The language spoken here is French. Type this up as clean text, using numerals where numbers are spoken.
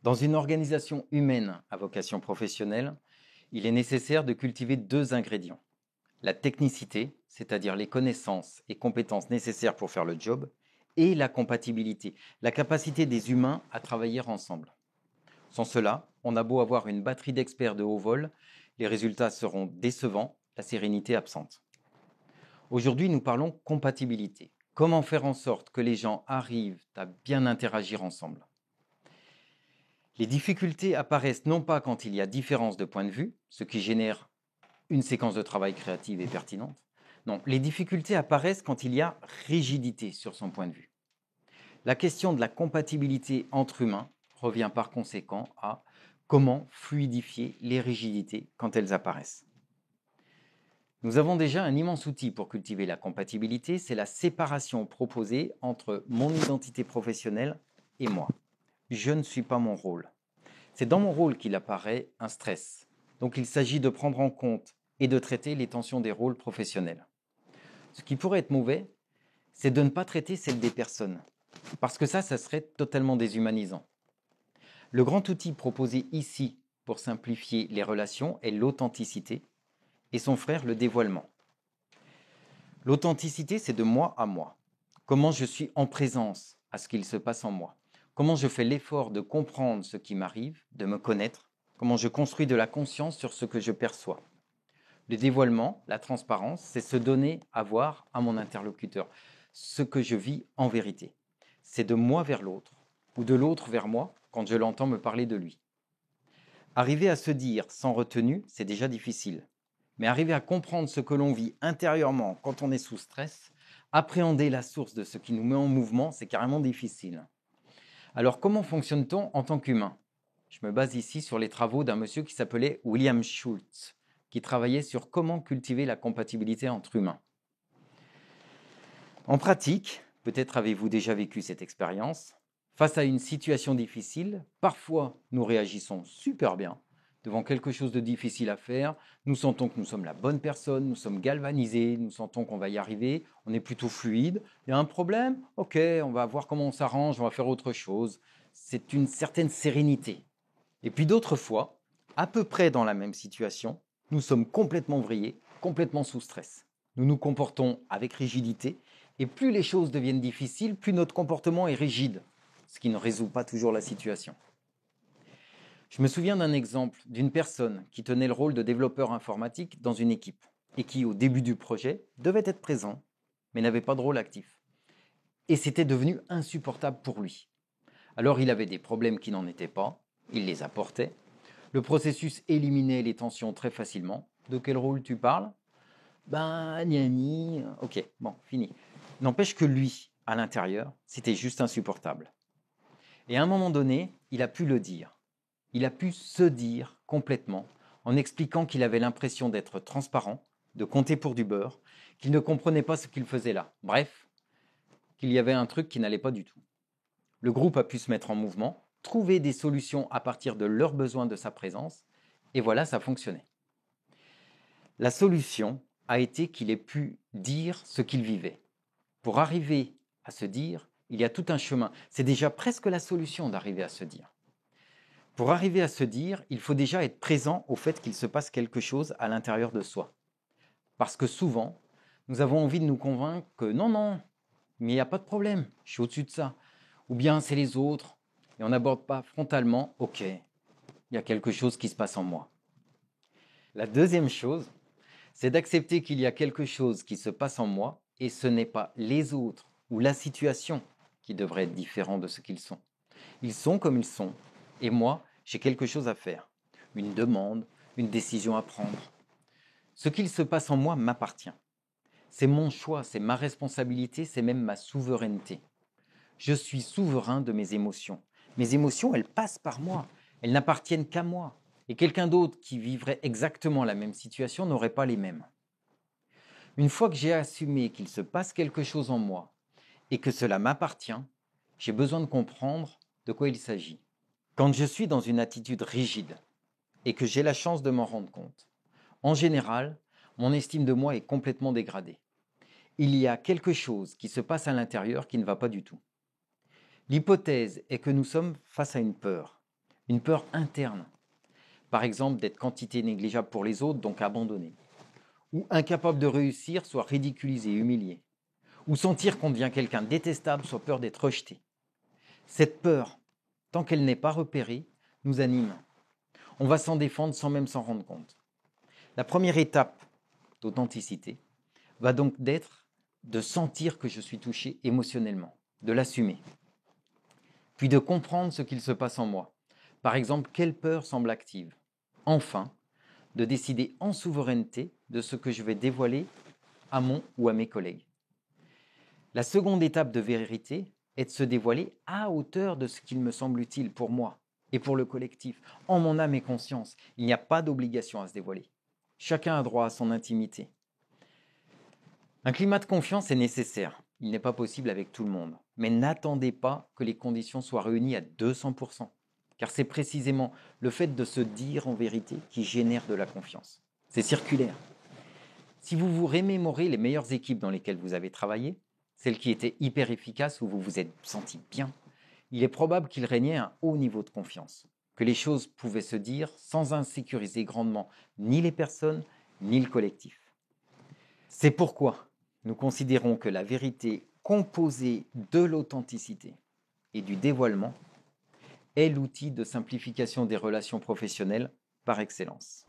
Dans une organisation humaine à vocation professionnelle, il est nécessaire de cultiver deux ingrédients. La technicité, c'est-à-dire les connaissances et compétences nécessaires pour faire le job, et la compatibilité, la capacité des humains à travailler ensemble. Sans cela, on a beau avoir une batterie d'experts de haut vol, les résultats seront décevants, la sérénité absente. Aujourd'hui, nous parlons compatibilité. Comment faire en sorte que les gens arrivent à bien interagir ensemble? Les difficultés apparaissent non pas quand il y a différence de point de vue, ce qui génère une séquence de travail créative et pertinente. Non, les difficultés apparaissent quand il y a rigidité sur son point de vue. La question de la compatibilité entre humains revient par conséquent à comment fluidifier les rigidités quand elles apparaissent. Nous avons déjà un immense outil pour cultiver la compatibilité, c'est la séparation proposée entre mon identité professionnelle et moi. Je ne suis pas mon rôle. C'est dans mon rôle qu'il apparaît un stress. Donc il s'agit de prendre en compte et de traiter les tensions des rôles professionnels. Ce qui pourrait être mauvais, c'est de ne pas traiter celle des personnes. Parce que ça serait totalement déshumanisant. Le grand outil proposé ici pour simplifier les relations est l'authenticité et son frère le dévoilement. L'authenticité, c'est de moi à moi. Comment je suis en présence à ce qu'il se passe en moi. Comment je fais l'effort de comprendre ce qui m'arrive, de me connaître. Comment je construis de la conscience sur ce que je perçois. Le dévoilement, la transparence, c'est se donner à voir à mon interlocuteur ce que je vis en vérité. C'est de moi vers l'autre ou de l'autre vers moi quand je l'entends me parler de lui. Arriver à se dire sans retenue, c'est déjà difficile. Mais arriver à comprendre ce que l'on vit intérieurement quand on est sous stress, appréhender la source de ce qui nous met en mouvement, c'est carrément difficile. Alors comment fonctionne-t-on en tant qu'humain? Je me base ici sur les travaux d'un monsieur qui s'appelait William Schultz, qui travaillait sur comment cultiver la compatibilité entre humains. En pratique, peut-être avez-vous déjà vécu cette expérience, face à une situation difficile, parfois nous réagissons super bien. Devant quelque chose de difficile à faire, nous sentons que nous sommes la bonne personne, nous sommes galvanisés, nous sentons qu'on va y arriver, on est plutôt fluide. Il y a un problème? Ok, on va voir comment on s'arrange, on va faire autre chose. C'est une certaine sérénité. Et puis d'autres fois, à peu près dans la même situation, nous sommes complètement vrillés, complètement sous stress. Nous nous comportons avec rigidité, et plus les choses deviennent difficiles, plus notre comportement est rigide, ce qui ne résout pas toujours la situation. Je me souviens d'un exemple d'une personne qui tenait le rôle de développeur informatique dans une équipe, et qui, au début du projet, devait être présent, mais n'avait pas de rôle actif. Et c'était devenu insupportable pour lui. Alors il avait des problèmes qui n'en étaient pas, il les apportait. Le processus éliminait les tensions très facilement. De quel rôle tu parles? Ben, niani, ok, bon, fini. N'empêche que lui, à l'intérieur, c'était juste insupportable. Et à un moment donné, il a pu le dire. Il a pu se dire complètement en expliquant qu'il avait l'impression d'être transparent, de compter pour du beurre, qu'il ne comprenait pas ce qu'il faisait là. Bref, qu'il y avait un truc qui n'allait pas du tout. Le groupe a pu se mettre en mouvement, trouver des solutions à partir de leurs besoins de sa présence, et voilà, ça fonctionnait. La solution a été qu'il ait pu dire ce qu'il vivait. Pour arriver à se dire, il y a tout un chemin. C'est déjà presque la solution d'arriver à se dire. Pour arriver à se dire, il faut déjà être présent au fait qu'il se passe quelque chose à l'intérieur de soi. Parce que souvent, nous avons envie de nous convaincre que non, non, mais il n'y a pas de problème, je suis au-dessus de ça. Ou bien c'est les autres, et on n'aborde pas frontalement, ok, il y a quelque chose qui se passe en moi. La deuxième chose, c'est d'accepter qu'il y a quelque chose qui se passe en moi, et ce n'est pas les autres ou la situation qui devrait être différent de ce qu'ils sont. Ils sont comme ils sont, et moi, j'ai quelque chose à faire, une demande, une décision à prendre. Ce qu'il se passe en moi m'appartient. C'est mon choix, c'est ma responsabilité, c'est même ma souveraineté. Je suis souverain de mes émotions. Mes émotions, elles passent par moi. Elles n'appartiennent qu'à moi. Et quelqu'un d'autre qui vivrait exactement la même situation n'aurait pas les mêmes. Une fois que j'ai assumé qu'il se passe quelque chose en moi et que cela m'appartient, j'ai besoin de comprendre de quoi il s'agit. Quand je suis dans une attitude rigide et que j'ai la chance de m'en rendre compte, en général, mon estime de moi est complètement dégradée. Il y a quelque chose qui se passe à l'intérieur qui ne va pas du tout. L'hypothèse est que nous sommes face à une peur Une peur interne, par exemple d'être quantité négligeable pour les autres, donc abandonné, ou incapable de réussir, soit ridiculisé, humilié, ou sentir qu'on devient quelqu'un de détestable, soit peur d'être rejeté. Cette peur, tant qu'elle n'est pas repérée, nous anime. On va s'en défendre sans même s'en rendre compte. La première étape d'authenticité va donc d'être de sentir que je suis touché émotionnellement, de l'assumer, puis de comprendre ce qu'il se passe en moi. Par exemple, quelle peur semble active. Enfin, de décider en souveraineté de ce que je vais dévoiler à mon ou à mes collègues. La seconde étape de vérité est de se dévoiler à hauteur de ce qu'il me semble utile pour moi et pour le collectif, en mon âme et conscience. Il n'y a pas d'obligation à se dévoiler. Chacun a droit à son intimité. Un climat de confiance est nécessaire. Il n'est pas possible avec tout le monde. Mais n'attendez pas que les conditions soient réunies à 200%, car c'est précisément le fait de se dire en vérité qui génère de la confiance. C'est circulaire. Si vous vous remémorez les meilleures équipes dans lesquelles vous avez travaillé, celles qui étaient hyper efficaces, où vous vous êtes senti bien, il est probable qu'il régnait un haut niveau de confiance, que les choses pouvaient se dire sans insécuriser grandement ni les personnes ni le collectif. C'est pourquoi nous considérons que la vérité composée de l'authenticité et du dévoilement est l'outil de simplification des relations professionnelles par excellence.